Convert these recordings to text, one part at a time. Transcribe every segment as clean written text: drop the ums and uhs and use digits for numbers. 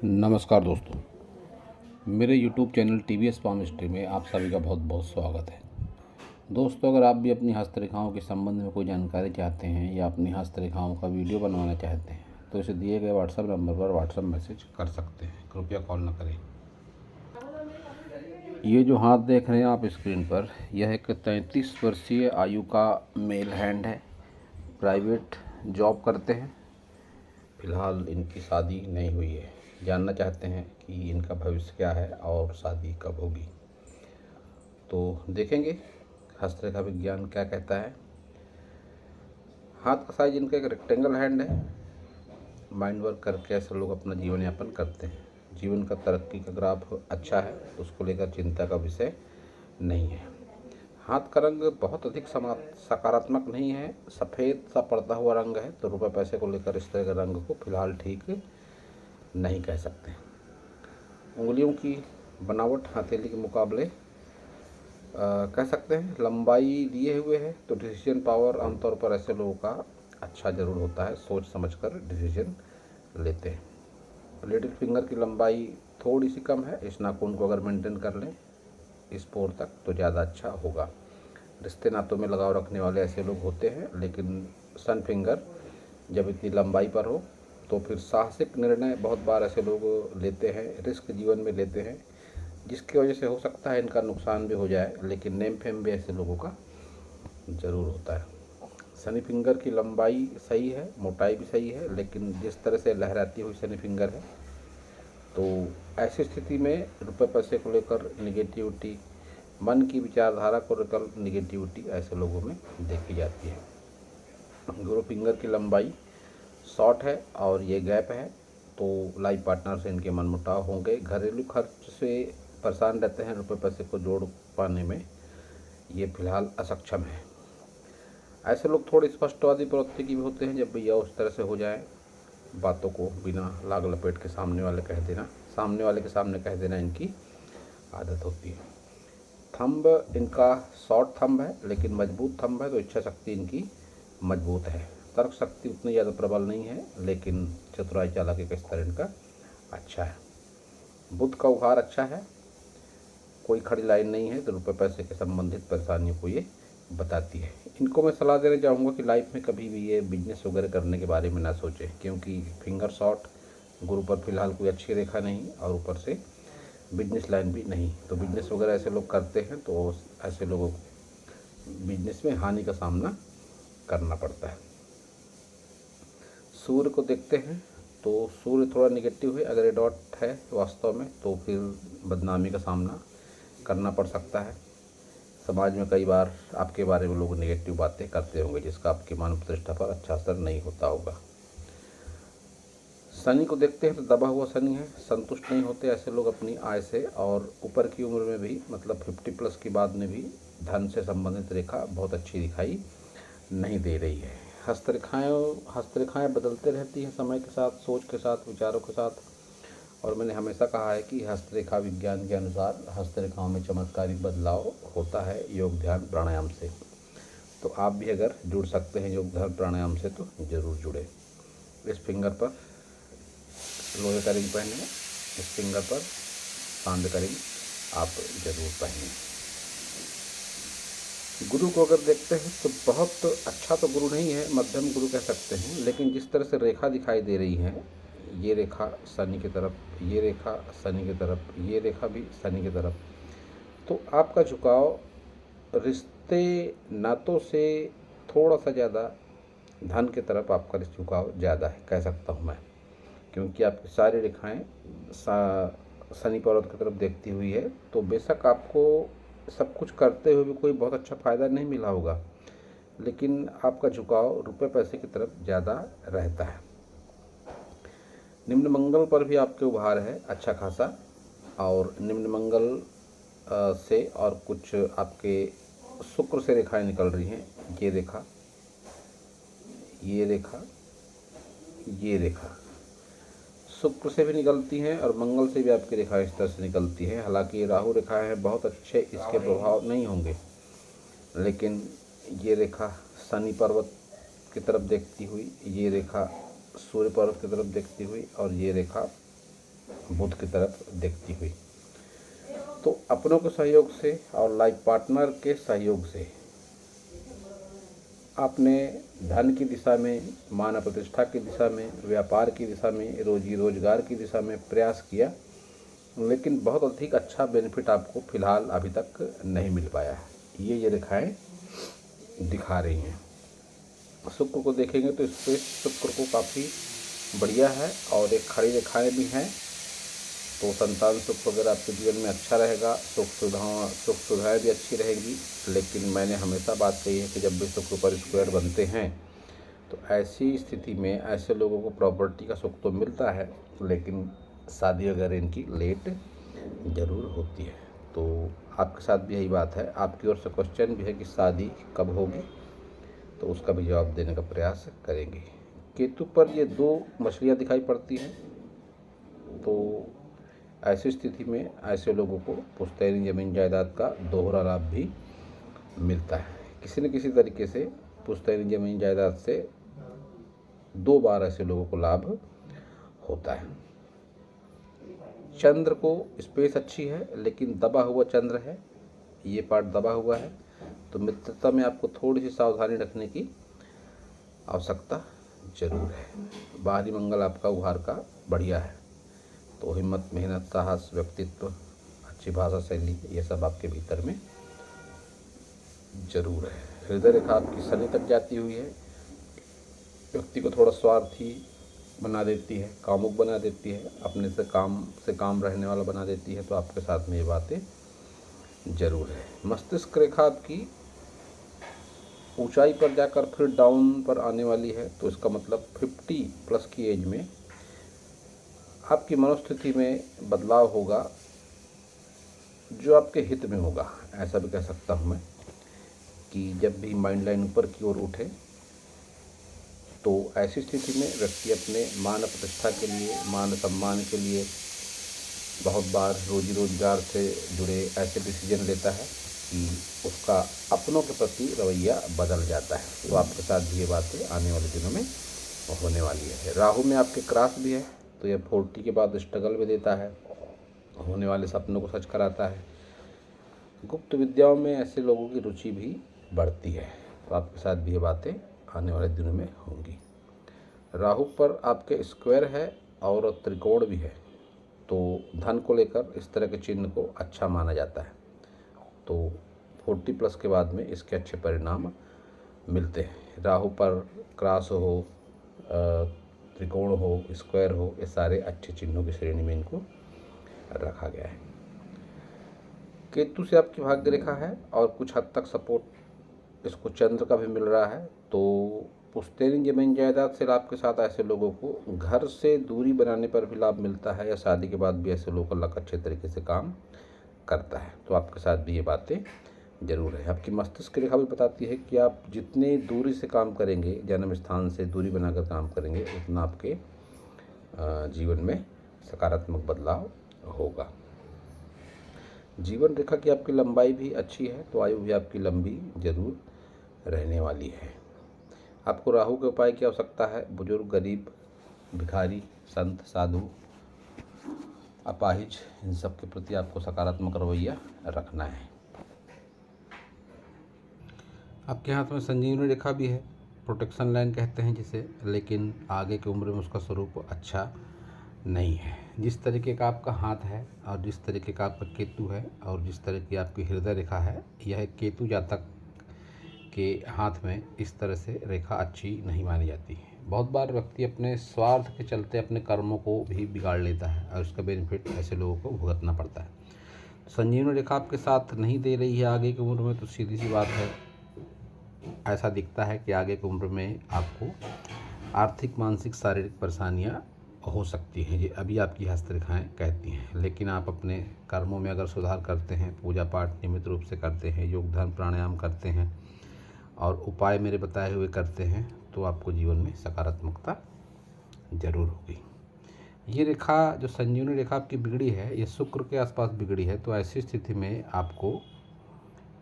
नमस्कार दोस्तों, मेरे YouTube channel TVS palm history में आप सभी का बहुत बहुत स्वागत है। दोस्तों, अगर आप भी अपनी हस्तरेखाओं के संबंध में कोई जानकारी चाहते हैं या अपनी हस्तरेखाओं का वीडियो बनवाना चाहते हैं तो इसे दिए गए व्हाट्सएप नंबर पर व्हाट्सएप मैसेज कर सकते हैं। कृपया कॉल न करें। ये जो हाथ देख रहे हैं आप स्क्रीन पर, यह एक 33 वर्षीय आयु का मेल हैंड है। प्राइवेट जॉब करते हैं। फ़िलहाल इनकी शादी नहीं हुई है। जानना चाहते हैं कि इनका भविष्य क्या है और शादी कब होगी, तो देखेंगे हस्तरेखा विज्ञान क्या कहता है। हाथ का साइज इनका एक रेक्टेंगल हैंड है। माइंड वर्क करके ऐसे लोग अपना जीवन यापन करते हैं। जीवन का तरक्की का ग्राफ अच्छा है, उसको लेकर चिंता का विषय नहीं है। हाथ का रंग बहुत अधिक सकारात्मक नहीं है, सफ़ेद सा पड़ता हुआ रंग है, तो रुपए पैसे को लेकर इस तरह के रंग को फिलहाल ठीक नहीं कह सकते। उंगलियों की बनावट हथेली के मुकाबले कह सकते हैं लंबाई लिए हुए है, तो डिसीजन पावर आमतौर पर ऐसे लोगों का अच्छा ज़रूर होता है। सोच समझकर डिसीजन लेते हैं। लिटिल फिंगर की लंबाई थोड़ी सी कम है। इस नाखून को अगर मेंटेन कर लें इस पोर तक तो ज़्यादा अच्छा होगा। रिश्ते नातों में लगाव रखने वाले ऐसे लोग होते हैं, लेकिन सन फिंगर जब इतनी लंबाई पर हो तो फिर साहसिक निर्णय बहुत बार ऐसे लोग लेते हैं, रिस्क जीवन में लेते हैं, जिसकी वजह से हो सकता है इनका नुकसान भी हो जाए, लेकिन नेम फेम भी ऐसे लोगों का ज़रूर होता है। शनि फिंगर की लंबाई सही है, मोटाई भी सही है, लेकिन जिस तरह से लहराती हुई शनि फिंगर है, तो ऐसी स्थिति में रुपए पैसे को लेकर निगेटिविटी, मन की विचारधारा को लेकर निगेटिविटी ऐसे लोगों में देखी जाती है। गुरु फिंगर की लंबाई शॉर्ट है और ये गैप है, तो लाइफ पार्टनर से इनके मनमुटाव होंगे। घरेलू खर्च से परेशान रहते हैं, रुपए पैसे को जोड़ पाने में ये फिलहाल असक्षम है। ऐसे लोग थोड़े स्पष्टवादी प्रवृत्ति की भी होते हैं। जब भैया उस तरह से हो जाए, बातों को बिना लाग लपेट के सामने वाले के सामने कह देना इनकी आदत होती है। थंब इनका शॉर्ट थंब है, लेकिन मजबूत थंब है, तो इच्छा शक्ति इनकी मजबूत है। तर्क शक्ति उतनी ज़्यादा प्रबल नहीं है, लेकिन चतुराई चालाकी का स्तर इनका अच्छा है। बुध का उभार अच्छा है। कोई खड़ी लाइन नहीं है, तो रुपये पैसे के संबंधित परेशानियों को ये बताती है। इनको मैं सलाह देना चाहूँगा कि लाइफ में कभी भी ये बिजनेस वगैरह करने के बारे में ना सोचें, क्योंकि फिंगर शॉट, गुरु पर फिलहाल कोई अच्छी रेखा नहीं और ऊपर से बिजनेस लाइन भी नहीं, तो बिजनेस वगैरह ऐसे लोग करते हैं तो ऐसे लोगों को बिजनेस में हानि का सामना करना पड़ता है। सूर्य को देखते हैं तो सूर्य थोड़ा निगेटिव है। अगर ये डॉट है वास्तव में तो फिर बदनामी का सामना करना पड़ सकता है। समाज में कई बार आपके बारे में लोग नेगेटिव बातें करते होंगे, जिसका आपकी मान प्रतिष्ठा पर अच्छा असर नहीं होता होगा। शनि को देखते हैं तो दबा हुआ शनि है, संतुष्ट नहीं होते ऐसे लोग अपनी आय से, और ऊपर की उम्र में भी, मतलब 50+ के बाद में भी धन से संबंधित रेखा बहुत अच्छी दिखाई नहीं दे रही है। हस्तरेखाएँ बदलते रहती हैं समय के साथ, सोच के साथ, विचारों के साथ, और मैंने हमेशा कहा है कि हस्तरेखा विज्ञान के अनुसार हस्तरेखाओं में चमत्कारिक बदलाव होता है योग ध्यान प्राणायाम से। तो आप भी अगर जुड़ सकते हैं योग ध्यान प्राणायाम से तो ज़रूर जुड़े। इस फिंगर पर लोहे का रिंग पहने, इस फिंगर पर चांदी का रिंग आप ज़रूर पहनें। गुरु को अगर देखते हैं तो बहुत अच्छा तो गुरु नहीं है, मध्यम गुरु कह सकते हैं, लेकिन जिस तरह से रेखा दिखाई दे रही है, ये रेखा शनि की तरफ, ये रेखा शनि की तरफ, ये रेखा भी शनि की तरफ, तो आपका झुकाव रिश्ते नातों से थोड़ा सा ज़्यादा धन की तरफ आपका झुकाव ज़्यादा है, कह सकता हूँ मैं, क्योंकि आपकी सारी रेखाएँ शनि पर्वत की तरफ देखती हुई है। तो बेशक आपको सब कुछ करते हुए भी कोई बहुत अच्छा फ़ायदा नहीं मिला होगा, लेकिन आपका झुकाव रुपए पैसे की तरफ ज़्यादा रहता है। निम्न मंगल पर भी आपके उभार है अच्छा खासा, और निम्न मंगल से और कुछ आपके शुक्र से रेखाएं निकल रही हैं। ये रेखा, ये रेखा, ये रेखा शुक्र से भी निकलती हैं और मंगल से भी आपकी रेखा इस तरह से निकलती है। हालांकि ये राहु रेखाएं हैं, बहुत अच्छे इसके प्रभाव नहीं होंगे, लेकिन ये रेखा शनि पर्वत की तरफ देखती हुई, ये रेखा सूर्य पर्वत की तरफ देखती हुई, और ये रेखा बुध की तरफ देखती हुई। तो अपनों के सहयोग से और लाइफ पार्टनर के सहयोग से आपने धन की दिशा में, मान प्रतिष्ठा की दिशा में, व्यापार की दिशा में, रोजी रोजगार की दिशा में प्रयास किया, लेकिन बहुत अधिक अच्छा बेनिफिट आपको फिलहाल अभी तक नहीं मिल पाया है। ये रेखाएं दिखा रही हैं। शुक्र को देखेंगे तो इस पे शुक्र को काफ़ी बढ़िया है और एक खड़ी रेखाएं भी हैं। तो संतान सुख वगैरह आपके जीवन में अच्छा रहेगा, सुख सुविधाएँ भी अच्छी रहेगी। लेकिन मैंने हमेशा बात कही है कि जब भी शुक्र पर स्क्वायर बनते हैं तो ऐसी स्थिति में ऐसे लोगों को प्रॉपर्टी का सुख तो मिलता है, लेकिन शादी वगैरह इनकी लेट ज़रूर होती है। तो आपके साथ भी यही बात है। आपकी ओर से क्वेश्चन भी है कि शादी कब होगी, तो उसका भी जवाब देने का प्रयास करेंगे। केतु पर ये 2 मछलियाँ दिखाई पड़ती हैं। तो ऐसी स्थिति में ऐसे लोगों को पुश्तैनी ज़मीन जायदाद का दोहरा लाभ भी मिलता है। किसी न किसी तरीके से पुश्तैनी ज़मीन जायदाद से 2 बार ऐसे लोगों को लाभ होता है। चंद्र को स्पेस अच्छी है, लेकिन दबा हुआ चंद्र है, ये पार्ट दबा हुआ है। तो मित्रता में आपको थोड़ी सी सावधानी रखने की आवश्यकता जरूर है। बाहरी मंगल आपका उभार का बढ़िया है, तो हिम्मत, मेहनत, साहस, व्यक्तित्व, अच्छी भाषा शैली, ये सब आपके भीतर में जरूर है। हृदय रेखा आपकी शनि तक जाती हुई है, व्यक्ति को थोड़ा स्वार्थी बना देती है, कामुक बना देती है, अपने से काम रहने वाला बना देती है। तो आपके साथ में ये बातें जरूर है। मस्तिष्क रेखा आपकी ऊंचाई पर जाकर फिर डाउन पर आने वाली है। तो इसका मतलब 50+ की एज में आपकी मनोस्थिति में बदलाव होगा, जो आपके हित में होगा। ऐसा भी कह सकता हूँ मैं कि जब भी माइंड लाइन ऊपर की ओर उठे, तो ऐसी स्थिति में व्यक्ति अपने मान प्रतिष्ठा के लिए, मान सम्मान के लिए बहुत बार रोजी रोजगार से जुड़े ऐसे डिसीजन लेता है कि उसका अपनों के प्रति रवैया बदल जाता है। तो आपके साथ भी ये बातें आने वाले दिनों में होने वाली है। राहु में आपके क्रॉस भी है, तो ये 40 के बाद स्ट्रगल भी देता है, होने वाले सपनों को सच कराता है। गुप्त विद्याओं में ऐसे लोगों की रुचि भी बढ़ती है। तो आपके साथ भी ये बातें आने वाले दिनों में होंगी। राहु पर आपके स्क्वायर है और त्रिकोण भी है, तो धन को लेकर इस तरह के चिन्ह को अच्छा माना जाता है। तो 40+ के बाद में इसके अच्छे परिणाम मिलते हैं। राहु पर क्रॉस हो, त्रिकोण हो, स्क्वायर हो, ये सारे अच्छे चिन्हों की श्रेणी में इनको रखा गया है। केतु से आपकी भाग्य रेखा है और कुछ हद तक सपोर्ट इसको चंद्र का भी मिल रहा है। तो पुश्तैनी जमीन जायदाद से लाभ के साथ ऐसे लोगों को घर से दूरी बनाने पर भी लाभ मिलता है, या शादी के बाद भी ऐसे लोगों का लक अच्छे तरीके से काम करता है। तो आपके साथ भी ये बातें जरूर है। आपकी मस्तिष्क रेखा भी बताती है कि आप जितनी दूरी से काम करेंगे, जन्म स्थान से दूरी बनाकर काम करेंगे, उतना आपके जीवन में सकारात्मक बदलाव होगा। जीवन रेखा की आपकी लंबाई भी अच्छी है, तो आयु भी आपकी लंबी जरूर रहने वाली है। आपको राहु के उपाय की आवश्यकता है। बुजुर्ग, गरीब, भिखारी, संत, साधु, अपाहिज, इन सब के प्रति आपको सकारात्मक रवैया रखना है। आपके हाथ में संजीवनी रेखा भी है, प्रोटेक्शन लाइन कहते हैं जिसे, लेकिन आगे की उम्र में उसका स्वरूप अच्छा नहीं है। जिस तरीके का आपका हाथ है और जिस तरीके का आपका केतु है और जिस तरह की आपकी हृदय रेखा है, यह केतु जातक के हाथ में इस तरह से रेखा अच्छी नहीं मानी जाती है। बहुत बार व्यक्ति अपने स्वार्थ के चलते अपने कर्मों को भी बिगाड़ लेता है और उसका बेनिफिट ऐसे लोगों को भुगतना पड़ता है। संजीवनी रेखा आपके साथ नहीं दे रही है आगे की उम्र में, तो सीधी सी बात है, ऐसा दिखता है कि आगे की उम्र में आपको आर्थिक, मानसिक, शारीरिक परेशानियां हो सकती हैं। ये अभी आपकी हस्तरेखाएं कहती हैं। लेकिन आप अपने कर्मों में अगर सुधार करते हैं, पूजा पाठ नियमित रूप से करते हैं, योग ध्यान प्राणायाम करते हैं और उपाय मेरे बताए हुए करते हैं, तो आपको जीवन में सकारात्मकता जरूर होगी। ये रेखा जो संजीवनी रेखा आपकी बिगड़ी है, ये शुक्र के आसपास बिगड़ी है। तो ऐसी स्थिति में आपको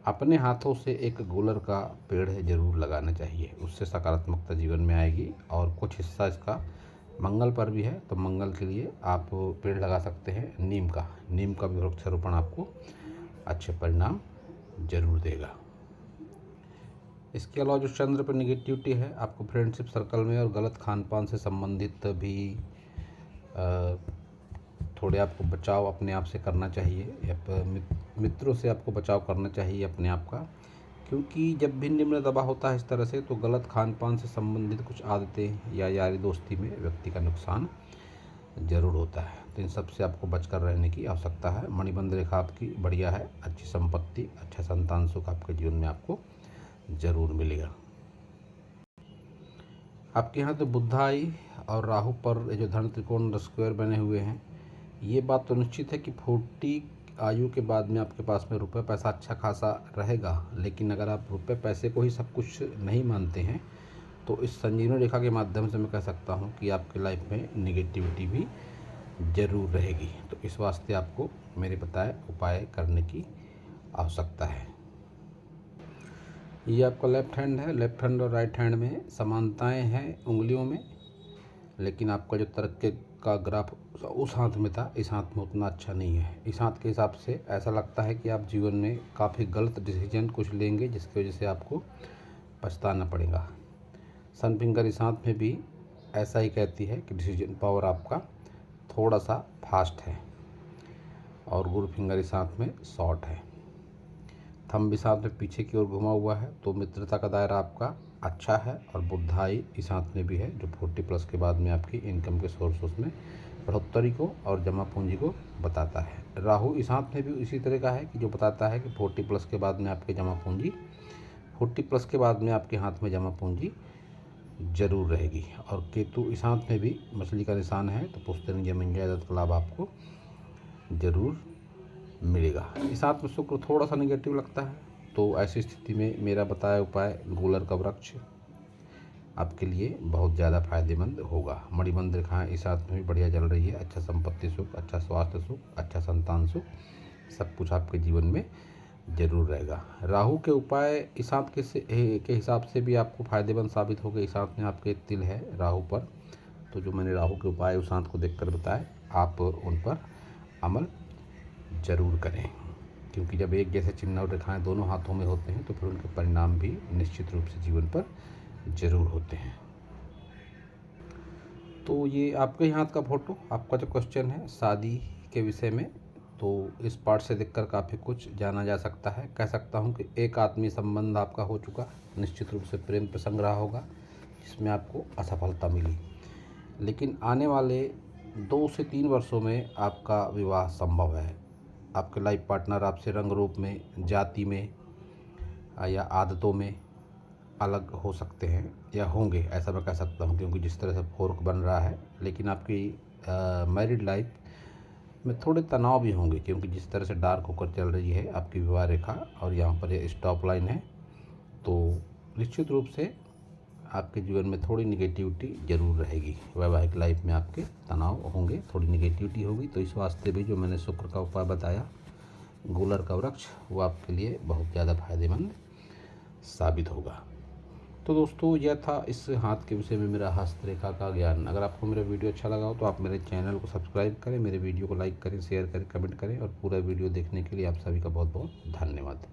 अपने हाथों से एक गुलर का पेड़ जरूर लगाना चाहिए, उससे सकारात्मकता जीवन में आएगी और कुछ हिस्सा इसका मंगल पर भी है तो मंगल के लिए आप पेड़ लगा सकते हैं नीम का। नीम का भी वृक्षारोपण आपको अच्छे परिणाम जरूर देगा। इसके अलावा जो चंद्र पर निगेटिविटी है, आपको फ्रेंडशिप सर्कल में और गलत खान पान से संबंधित भी थोड़े आपको बचाव अपने आप से करना चाहिए, या मित्रों से आपको बचाव करना चाहिए अपने आप का, क्योंकि जब भी निम्न दबाव होता है इस तरह से तो गलत खान पान से संबंधित कुछ आदतें या यारी दोस्ती में व्यक्ति का नुकसान ज़रूर होता है। तो इन सब से आपको बचकर रहने की आवश्यकता है। मणिबंध रेखा आपकी बढ़िया है, अच्छी संपत्ति, अच्छा संतान सुख आपके जीवन में आपको ज़रूर मिलेगा। आपके यहाँ तो बुधाई और राहु पर ये जो धन त्रिकोण स्क्वायर बने हुए हैं, ये बात तो निश्चित है कि 40 आयु के बाद में आपके पास में रुपये पैसा अच्छा खासा रहेगा। लेकिन अगर आप रुपये पैसे को ही सब कुछ नहीं मानते हैं तो इस संजीवनी रेखा के माध्यम से मैं कह सकता हूँ कि आपकी लाइफ में निगेटिविटी भी ज़रूर रहेगी। तो इस वास्ते आपको मेरे बताए उपाय करने की आवश्यकता है। ये आपका लेफ्ट हैंड है। लेफ्ट हैंड और राइट हैंड में समानताएं हैं उंगलियों में, लेकिन आपका जो तरक्की का ग्राफ उस हाथ में था, इस हाथ में उतना अच्छा नहीं है। इस हाथ के हिसाब से ऐसा लगता है कि आप जीवन में काफ़ी गलत डिसीजन कुछ लेंगे जिसकी वजह से आपको पछताना पड़ेगा। सन फिंगर इस हाथ में भी ऐसा ही कहती है कि डिसीजन पावर आपका थोड़ा सा फास्ट है, और गुरु फिंगर इस हाथ में शॉर्ट है। थंब इस हाथ में पीछे की ओर घुमा हुआ है, तो मित्रता का दायरा आपका अच्छा है। और बुधाई इस हाथ में भी है जो 40+ के बाद में आपकी इनकम के सोर्स में बढ़ोतरी को और जमा पूंजी को बताता है। राहु इस हाथ में भी इसी तरह का है कि जो बताता है कि 40+ के बाद में आपके जमा पूंजी 40+ के बाद में आपके हाथ में जमा पूंजी जरूर रहेगी। और केतु इस हाथ में भी मछली का निशान है, तो पुश्तैनी जमीन जायदाद का लाभ आपको जरूर मिलेगा। इस हाथ में शुक्र थोड़ा सा निगेटिव लगता है, तो ऐसी स्थिति में मेरा बताया उपाय गूलर का वृक्ष आपके लिए बहुत ज़्यादा फायदेमंद होगा। मणिबंध रेखाएं इस हाथ में भी बढ़िया चल रही है। अच्छा संपत्ति सुख, अच्छा स्वास्थ्य सुख, अच्छा संतान सुख, सब कुछ आपके जीवन में जरूर रहेगा। राहु के उपाय इस हाथ के हिसाब से भी आपको फायदेमंद साबित होंगे। इस हाथ में आपके एक तिल है राहु पर, तो जो मैंने राहु के उपाय उस हाथ को देखकर बताए, आप उन पर अमल जरूर करें, क्योंकि जब एक जैसे चिन्ह और रेखाएं दोनों हाथों में होते हैं तो फिर उनके परिणाम भी निश्चित रूप से जीवन पर जरूर होते हैं। तो ये आपके ही हाथ का फोटो। आपका जो क्वेश्चन है शादी के विषय में, तो इस पार्ट से देखकर काफ़ी कुछ जाना जा सकता है। कह सकता हूँ कि एक आत्मीय संबंध आपका हो चुका, निश्चित रूप से प्रेम प्रसंग रहा होगा जिसमें आपको असफलता मिली, लेकिन आने वाले 2 से 3 वर्षों में आपका विवाह संभव है। आपके लाइफ पार्टनर आपसे रंग रूप में, जाति में या आदतों में अलग हो सकते हैं या होंगे, ऐसा मैं कह सकता हूँ, क्योंकि जिस तरह से फोर्क बन रहा है। लेकिन आपकी मैरिड लाइफ में थोड़े तनाव भी होंगे, क्योंकि जिस तरह से डार्क होकर चल रही है आपकी विवाह रेखा और यहाँ पर ये स्टॉप लाइन है, तो निश्चित रूप से आपके जीवन में थोड़ी निगेटिविटी ज़रूर रहेगी। वैवाहिक लाइफ में आपके तनाव होंगे, थोड़ी निगेटिविटी होगी। तो इस वास्ते भी जो मैंने शुक्र का उपाय बताया गूलर का वृक्ष, वो आपके लिए बहुत ज़्यादा फायदेमंद साबित होगा। तो दोस्तों, यह था इस हाथ के विषय में मेरा हस्तरेखा का ज्ञान। अगर आपको मेरा वीडियो अच्छा लगा हो तो आप मेरे चैनल को सब्सक्राइब करें, मेरे वीडियो को लाइक करें, शेयर करें, कमेंट करें, और पूरा वीडियो देखने के लिए आप सभी का बहुत बहुत धन्यवाद।